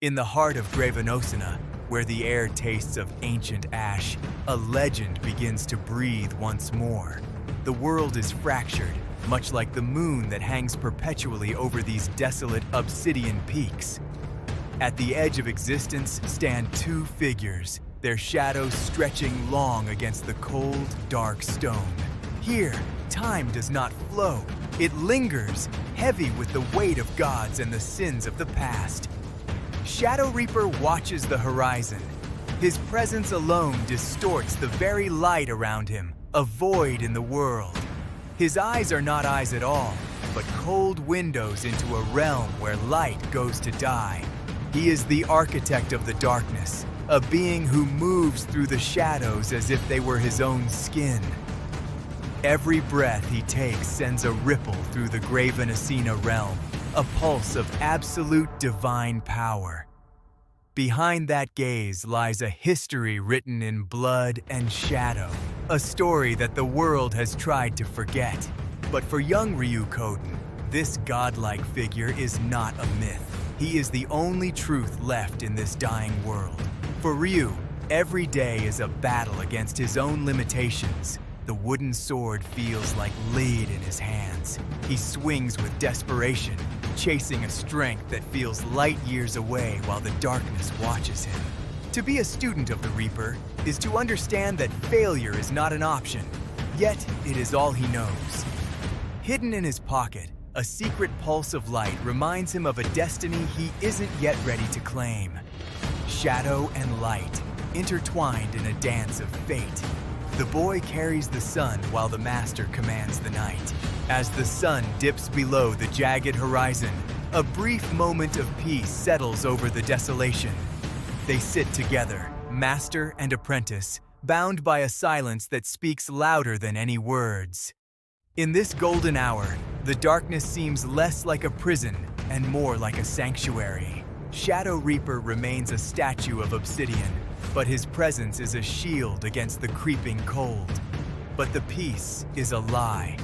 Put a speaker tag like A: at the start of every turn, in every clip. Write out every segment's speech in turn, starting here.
A: In the heart of Graveonosina, where the air tastes of ancient ash, a legend begins to breathe once more. The world is fractured, much like the moon that hangs perpetually over these desolate obsidian peaks. At the edge of existence stand two figures, their shadows stretching long against the cold, dark stone. Here, time does not flow. It lingers, heavy with the weight of gods and the sins of the past. Shadow Reaper watches the horizon. His presence alone distorts the very light around him, a void in the world. His eyes are not eyes at all, but cold windows into a realm where light goes to die. He is the architect of the darkness, a being who moves through the shadows as if they were his own skin. Every breath he takes sends a ripple through the Graveonosina realm, a pulse of absolute divine power. Behind that gaze lies a history written in blood and shadow, a story that the world has tried to forget. But for young Ryū Koden, this godlike figure is not a myth. He is the only truth left in this dying world. For Ryū, every day is a battle against his own limitations. The wooden sword feels like lead in his hands. He swings with desperation, chasing a strength that feels light years away while the darkness watches him. To be a student of the Reaper is to understand that failure is not an option, yet it is all he knows. Hidden in his pocket, a secret pulse of light reminds him of a destiny he isn't yet ready to claim. Shadow and light, intertwined in a dance of fate. The boy carries the sun while the master commands the night. As the sun dips below the jagged horizon, a brief moment of peace settles over the desolation. They sit together, master and apprentice, bound by a silence that speaks louder than any words. In this golden hour, the darkness seems less like a prison and more like a sanctuary. Shadow Reaper remains a statue of obsidian, but his presence is a shield against the creeping cold. But the peace is a lie.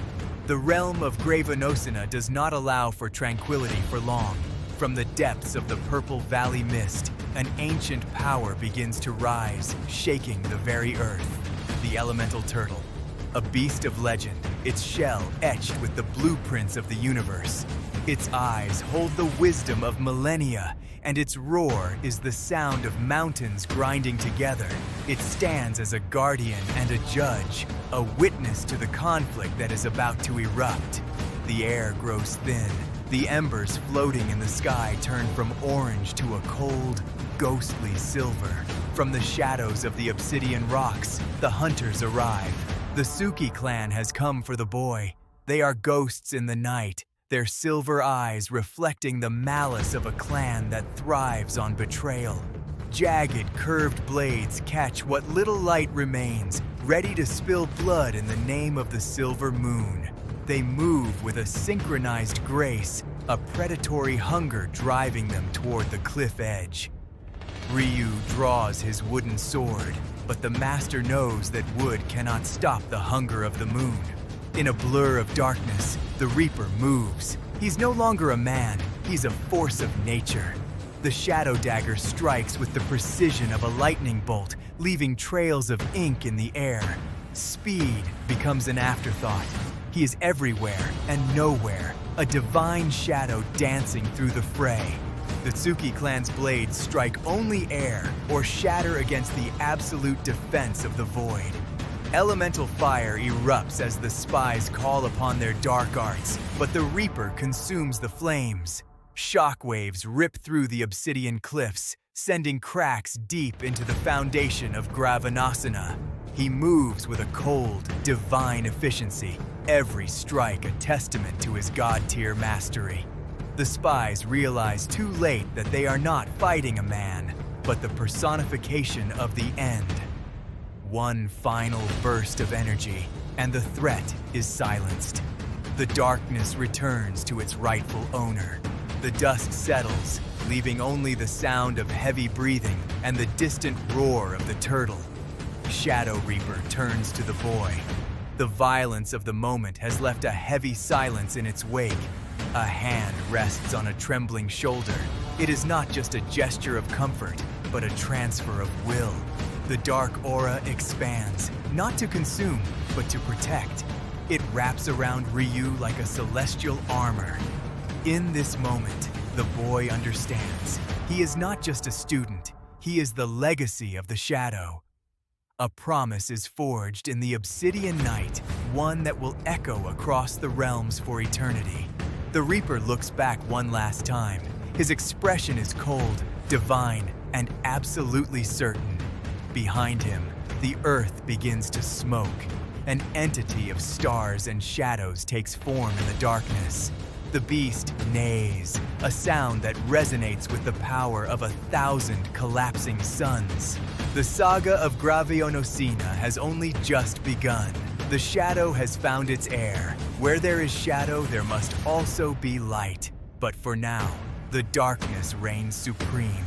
A: The realm of Graveonosina does not allow for tranquility for long. From the depths of the purple valley mist, an ancient power begins to rise, shaking the very earth. The elemental turtle, a beast of legend, its shell etched with the blueprints of the universe. Its eyes hold the wisdom of millennia, and its roar is the sound of mountains grinding together. It stands as a guardian and a judge, a witness to the conflict that is about to erupt. The air grows thin. The embers floating in the sky turn from orange to a cold, ghostly silver. From the shadows of the obsidian rocks, the hunters arrive. The Tsuki Clan has come for the boy. They are ghosts in the night, their silver eyes reflecting the malice of a clan that thrives on betrayal. Jagged, curved blades catch what little light remains, ready to spill blood in the name of the silver moon. They move with a synchronized grace, a predatory hunger driving them toward the cliff edge. Ryū draws his wooden sword, but the master knows that wood cannot stop the hunger of the moon. In a blur of darkness, the Reaper moves. He's no longer a man, he's a force of nature. The shadow dagger strikes with the precision of a lightning bolt, leaving trails of ink in the air. Speed becomes an afterthought. He is everywhere and nowhere, a divine shadow dancing through the fray. The Tsuki Clan's blades strike only air or shatter against the absolute defense of the void. Elemental fire erupts as the spies call upon their dark arts, but the Reaper consumes the flames. Shockwaves rip through the obsidian cliffs, sending cracks deep into the foundation of Graveonosina. He moves with a cold, divine efficiency, every strike a testament to his god-tier mastery. The spies realize too late that they are not fighting a man, but the personification of the end. One final burst of energy, and the threat is silenced. The darkness returns to its rightful owner. The dust settles, leaving only the sound of heavy breathing and the distant roar of the turtle. Shadow Reaper turns to the boy. The violence of the moment has left a heavy silence in its wake. A hand rests on a trembling shoulder, It is not just a gesture of comfort, but a transfer of will. The dark aura expands, not to consume, but to protect. It wraps around Ryū like a celestial armor. In this moment, the boy understands. He is not just a student, he is the legacy of the shadow. A promise is forged in the obsidian night, one that will echo across the realms for eternity. The Reaper looks back one last time. His expression is cold, divine, and absolutely certain. Behind him, the earth begins to smoke. An entity of stars and shadows takes form in the darkness. The beast neighs, a sound that resonates with the power of 1,000 collapsing suns. The saga of Graveonosina has only just begun. The shadow has found its heir. Where there is shadow, there must also be light. But for now, the darkness reigns supreme.